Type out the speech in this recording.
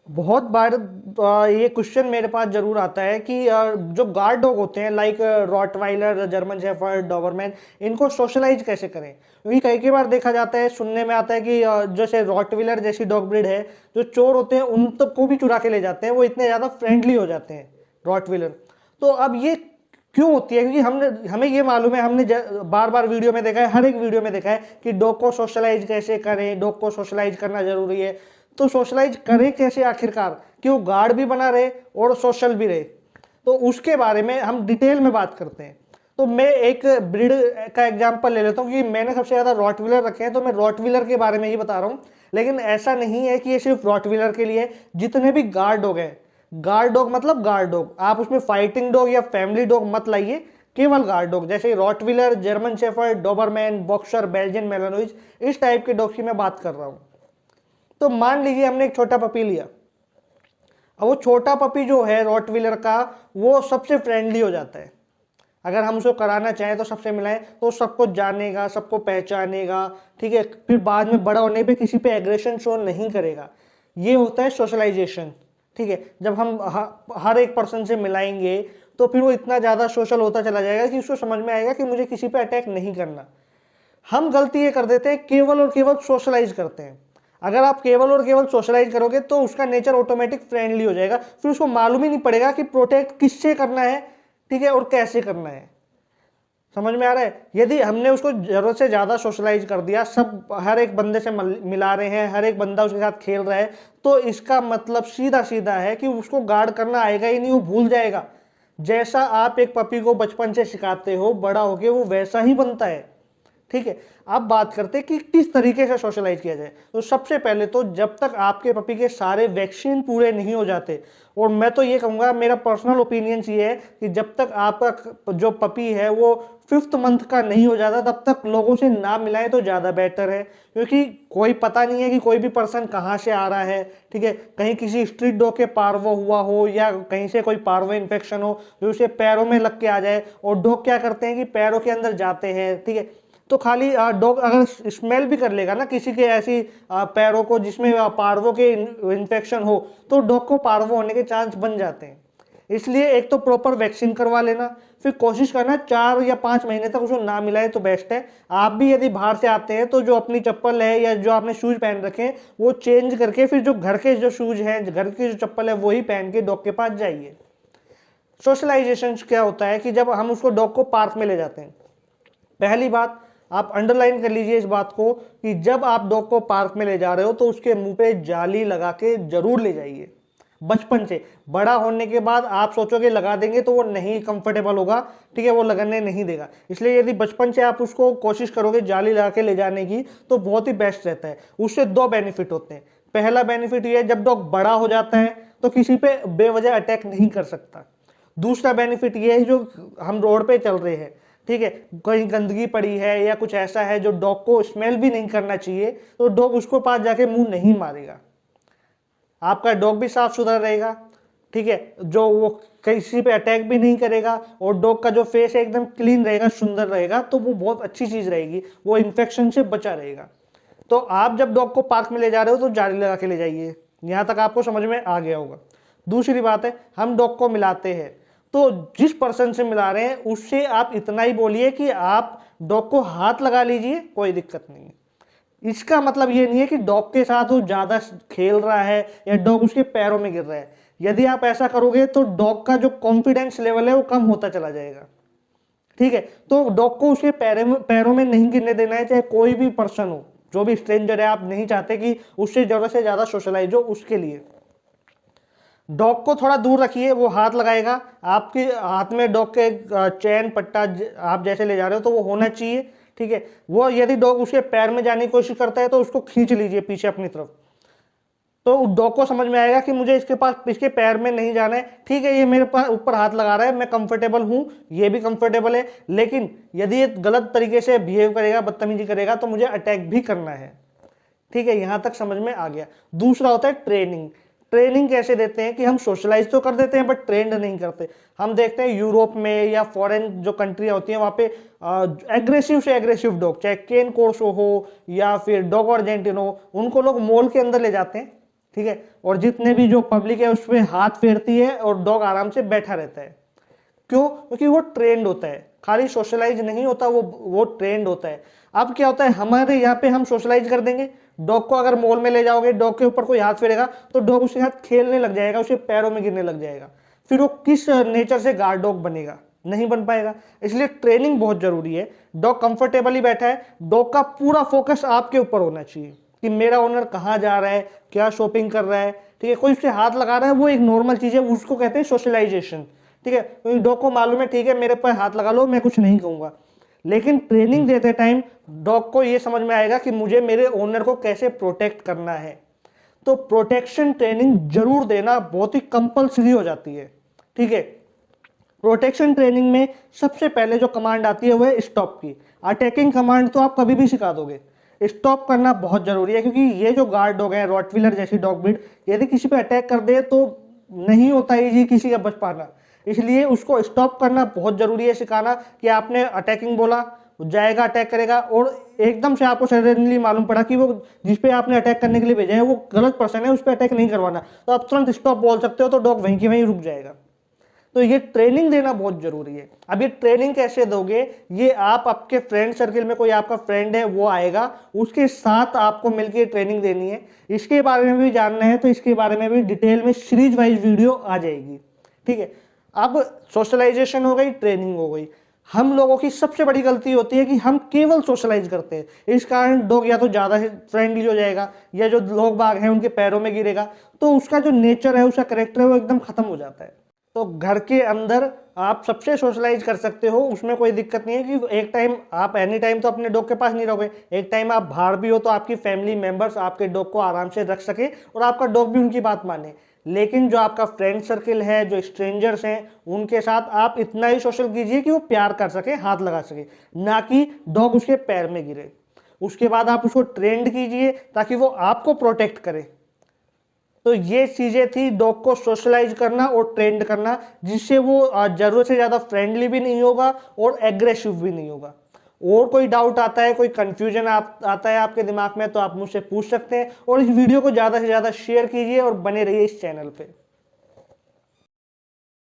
बहुत बार ये क्वेश्चन मेरे पास जरूर आता है कि जो गार्ड डॉग होते हैं like rottweiler, German shepherd, doberman, इनको सोशलाइज कैसे करें। क्योंकि कई कई बार देखा जाता है, सुनने में आता है कि जैसे रॉटवाइलर जैसी डॉग ब्रीड है, जो चोर होते हैं उन तक को भी चुरा के ले जाते हैं, वो इतने ज़्यादा फ्रेंडली हो जाते हैं रॉटवाइलर। तो अब ये क्यों होती है? क्योंकि हमने हमें ये मालूम है, हमने बार बार वीडियो में देखा है, हर एक वीडियो में देखा है कि डॉग को सोशलाइज कैसे करें, डॉग को सोशलाइज करना जरूरी है। तो सोशलाइज करें कैसे आखिरकार कि वो गार्ड भी बना रहे और सोशल भी रहे, तो उसके बारे में हम डिटेल में बात करते हैं। तो मैं एक ब्रीड का एग्जांपल ले लेता हूँ कि मैंने सबसे ज़्यादा रॉटविलर रखे हैं, तो मैं रॉटविलर के बारे में ही बता रहा हूँ। लेकिन ऐसा नहीं है कि ये सिर्फ रॉटविलर के लिए, जितने भी गार्ड डॉग हैं, गार्ड डॉग मतलब गार्ड डॉग, आप उसमें फाइटिंग डॉग या फैमिली डॉग मत लाइए, केवल गार्ड डॉग जैसे Rottweiler, German shepherd, Doberman, boxer, Belgian Malinois, इस टाइप के डॉग की मैं बात कर रहा हूँ। तो मान लीजिए हमने एक छोटा पपी लिया। अब वो छोटा पपी जो है रॉटविलर का, वो सबसे फ्रेंडली हो जाता है। अगर हम उसको कराना चाहें तो सबसे मिलाएं तो सबको जानेगा, सबको पहचानेगा, ठीक है। फिर बाद में बड़ा होने पे किसी पे एग्रेशन शो नहीं करेगा। ये होता है सोशलाइजेशन, ठीक है। जब हम हर एक पर्सन से मिलाएंगे तो फिर वो इतना ज़्यादा सोशल होता चला जाएगा कि उसको समझ में आएगा कि मुझे किसी पे अटैक नहीं करना। हम गलती ये कर देते हैं, केवल और केवल सोशलाइज करते हैं। अगर आप केवल और केवल सोशलाइज करोगे तो उसका नेचर ऑटोमेटिक फ्रेंडली हो जाएगा, फिर उसको मालूम ही नहीं पड़ेगा कि प्रोटेक्ट किससे करना है, ठीक है, और कैसे करना है। समझ में आ रहा है? यदि हमने उसको जरूरत से ज्यादा सोशलाइज कर दिया, सब हर एक बंदे से मिला रहे हैं, हर एक बंदा उसके साथ खेल रहा है, तो इसका मतलब सीधा सीधा है कि उसको गार्ड करना आएगा ही नहीं, वो भूल जाएगा। जैसा आप एक पपी को बचपन से सिखाते हो, बड़ा होके वो वैसा ही बनता है, ठीक है। अब बात करते हैं कि किस तरीके से सोशलाइज किया जाए। तो सबसे पहले तो जब तक आपके पपी के सारे वैक्सीन पूरे नहीं हो जाते, और मैं तो ये कहूँगा, मेरा पर्सनल ओपिनियन ये है कि जब तक आपका जो पपी है वो 5th मंथ का नहीं हो जाता, तब तक लोगों से ना मिलाएं तो ज़्यादा बेटर है। क्योंकि कोई पता नहीं है कि कोई भी पर्सन कहाँ से आ रहा है, ठीक है। कहीं किसी स्ट्रीट डॉग के पार्वो हुआ हो, या कहीं से कोई पार्वो इन्फेक्शन हो जो उसे पैरों में लग के आ जाए। और डॉग क्या करते हैं कि पैरों के अंदर जाते हैं, ठीक है। तो खाली डॉग अगर स्मेल भी कर लेगा ना किसी के ऐसी पैरों को जिसमें पार्वो के इन्फेक्शन हो, तो डॉग को पार्वो होने के चांस बन जाते हैं। इसलिए एक तो प्रॉपर वैक्सीन करवा लेना, फिर कोशिश करना 4 या 5 महीने तक उसको ना मिलाए तो बेस्ट है। आप भी यदि बाहर से आते हैं तो जो अपनी चप्पल है या जो आपने शूज पहन रखे हैं वो चेंज करके, फिर जो घर के जो शूज हैं, घर की जो चप्पल है वही पहन के डॉग के पास जाइए। सोशलाइजेशन क्या होता है कि जब हम उसको डॉग को पार्क में ले जाते हैं, पहली बात आप अंडरलाइन कर लीजिए इस बात को कि जब आप डॉग को पार्क में ले जा रहे हो तो उसके मुंह पे जाली लगा के जरूर ले जाइए, बचपन से। बड़ा होने के बाद आप सोचोगे लगा देंगे तो वो नहीं कंफर्टेबल होगा, ठीक है, वो लगने नहीं देगा। इसलिए यदि बचपन से आप उसको कोशिश करोगे जाली लगा के ले जाने की तो बहुत ही बेस्ट रहता है। उससे 2 बेनिफिट होते हैं। पहला बेनिफिट ये है, जब डॉग बड़ा हो जाता है तो किसी पे बेवजह अटैक नहीं कर सकता। दूसरा बेनिफिट ये है, जो हम रोड पे चल रहे हैं, ठीक है, कहीं गंदगी पड़ी है या कुछ ऐसा है जो डॉग को स्मेल भी नहीं करना चाहिए, तो डॉग उसको पास जाके मुंह नहीं मारेगा। आपका डॉग भी साफ सुथरा रहेगा, ठीक है, जो वो किसी पे अटैक भी नहीं करेगा, और डॉग का जो फेस है एकदम क्लीन रहेगा, सुंदर रहेगा, तो वो बहुत अच्छी चीज रहेगी, वो इन्फेक्शन से बचा रहेगा। तो आप जब डॉग को पार्क में ले जा रहे हो तो जाली लगा के ले जाइए। यहां तक आपको समझ में आ गया होगा। दूसरी बात है, हम डॉग को मिलाते हैं तो जिस पर्सन से मिला रहे हैं उससे आप इतना ही बोलिए कि आप डॉग को हाथ लगा लीजिए, कोई दिक्कत नहीं है। इसका मतलब ये नहीं है कि डॉग के साथ वो ज्यादा खेल रहा है या डॉग उसके पैरों में गिर रहा है। यदि आप ऐसा करोगे तो डॉग का जो कॉन्फिडेंस लेवल है वो कम होता चला जाएगा, ठीक है। तो डॉग को उसके पैरों में नहीं गिरने देना है, चाहे कोई भी पर्सन हो, जो भी स्ट्रेंजर है। आप नहीं चाहते कि उससे जरूरत से ज्यादा सोशलाइज हो, उसके लिए डॉग को थोड़ा दूर रखिए। वो हाथ लगाएगा, आपके हाथ में डॉग के चैन पट्टा आप जैसे ले जा रहे हो तो वो होना चाहिए, ठीक है। वो यदि डॉग उसके पैर में जाने की कोशिश करता है तो उसको खींच लीजिए पीछे अपनी तरफ, तो डॉग को समझ में आएगा कि मुझे इसके पास, इसके पैर में नहीं जाना है, ठीक है, ये मेरे पास ऊपर हाथ लगा रहा है, मैं कंफर्टेबल हूं, ये भी कंफर्टेबल है। लेकिन यदि ये गलत तरीके से बिहेव करेगा, बदतमीजी करेगा, तो मुझे अटैक भी करना है, ठीक है। यहां तक समझ में आ गया। दूसरा होता है ट्रेनिंग। ट्रेनिंग कैसे देते हैं कि हम सोशलाइज तो कर देते हैं बट ट्रेंड नहीं करते। हम देखते हैं यूरोप में या फॉरेन जो कंट्रियां होती हैं वहां पे एग्रेसिव से एग्रेसिव डॉग, चाहे केन कोर्सो हो या फिर डॉग अर्जेंटिनो, उनको लोग मॉल के अंदर ले जाते हैं, ठीक है। और जितने भी जो पब्लिक है उस पर हाथ फेरती है और डॉग आराम से बैठा रहता है। क्यों? क्योंकि वो ट्रेंड होता है, खाली सोशलाइज नहीं होता, वो ट्रेंड होता है। अब क्या होता है, हमारे यहाँ पे हम सोशलाइज कर देंगे, डॉग को अगर मॉल में ले जाओगे, डॉग के ऊपर कोई हाथ फेरेगा तो डॉग उसके साथ खेलने लग जाएगा, उसके पैरों में गिरने लग जाएगा, फिर वो किस नेचर से गार्ड डॉग बनेगा? नहीं बन पाएगा। इसलिए ट्रेनिंग बहुत जरूरी है। डॉग कंफर्टेबली बैठा है, डॉग का पूरा फोकस आपके ऊपर होना चाहिए कि मेरा ओनर कहाँ जा रहा है, क्या शॉपिंग कर रहा है, ठीक है। कोई उससे हाथ लगा रहा है वो एक नॉर्मल चीज है, उसको कहते हैं सोशलाइजेशन, ठीक है। क्योंकि डॉग को मालूम है, ठीक है मेरे पर हाथ लगा लो, मैं कुछ नहीं कहूंगा। लेकिन ट्रेनिंग देते टाइम डॉग को ये समझ में आएगा कि मुझे मेरे ओनर को कैसे प्रोटेक्ट करना है। तो प्रोटेक्शन ट्रेनिंग जरूर देना बहुत ही कंपल्सरी हो जाती है, ठीक है। प्रोटेक्शन ट्रेनिंग में सबसे पहले जो कमांड आती है वो है स्टॉप की। अटैकिंग कमांड तो आप कभी भी सिखा दोगे, स्टॉप करना बहुत जरूरी है, क्योंकि ये जो गार्ड डॉग है, रॉटविलर जैसी डॉग ब्रीड, यदि किसी पे अटैक कर दे तो नहीं होता इजी किसी का बच पाना। इसलिए उसको स्टॉप करना बहुत जरूरी है, सिखाना कि आपने अटैकिंग बोला, वो जाएगा अटैक करेगा, और एकदम से आपको सडनली मालूम पड़ा कि वो जिसपे आपने अटैक करने के लिए भेजा है वो गलत पर्सन है, उस पर अटैक नहीं करवाना, तो आप तुरंत स्टॉप बोल सकते हो, तो डॉग वहीं की वहीं रुक जाएगा। तो ये ट्रेनिंग देना बहुत जरूरी है। अब ये ट्रेनिंग कैसे दोगे? ये आप आपके फ्रेंड सर्किल में कोई आपका फ्रेंड है वो आएगा, उसके साथ आपको मिलकर ट्रेनिंग देनी है। इसके बारे में भी जानना है तो इसके बारे में भी डिटेल में सीरीज वाइज वीडियो आ जाएगी, ठीक है। अब सोशलाइजेशन हो गई, ट्रेनिंग हो गई। हम लोगों की सबसे बड़ी गलती होती है कि हम केवल सोशलाइज करते हैं, इस कारण डॉग या तो ज्यादा फ्रेंडली हो जाएगा, या जो लोग बाग हैं उनके पैरों में गिरेगा, तो उसका जो नेचर है, उसका करेक्टर है, वो एकदम खत्म हो जाता है। तो घर के अंदर आप सबसे सोशलाइज कर सकते हो, उसमें कोई दिक्कत नहीं है कि एक टाइम आप एनी टाइम तो अपने डॉग के पास नहीं रहोगे, एक टाइम आप बाहर भी हो तो आपकी फैमिली मेंबर्स आपके डॉग को आराम से रख सके और आपका डॉग भी उनकी बात माने। लेकिन जो आपका फ्रेंड सर्किल है, जो स्ट्रेंजर्स हैं, उनके साथ आप इतना ही सोशल कीजिए कि वो प्यार कर सके, हाथ लगा सके, ना कि डॉग उसके पैर में गिरे। उसके बाद आप उसको ट्रेंड कीजिए ताकि वो आपको प्रोटेक्ट करे। तो ये चीजें थी, डॉग को सोशलाइज करना और ट्रेंड करना, जिससे वो जरूरत से ज्यादा फ्रेंडली भी नहीं होगा और एग्रेसिव भी नहीं होगा। और कोई डाउट आता है, कोई कंफ्यूजन आता है आपके दिमाग में, तो आप मुझसे पूछ सकते हैं। और इस वीडियो को ज्यादा से ज्यादा शेयर कीजिए और बने रहिए इस चैनल पे।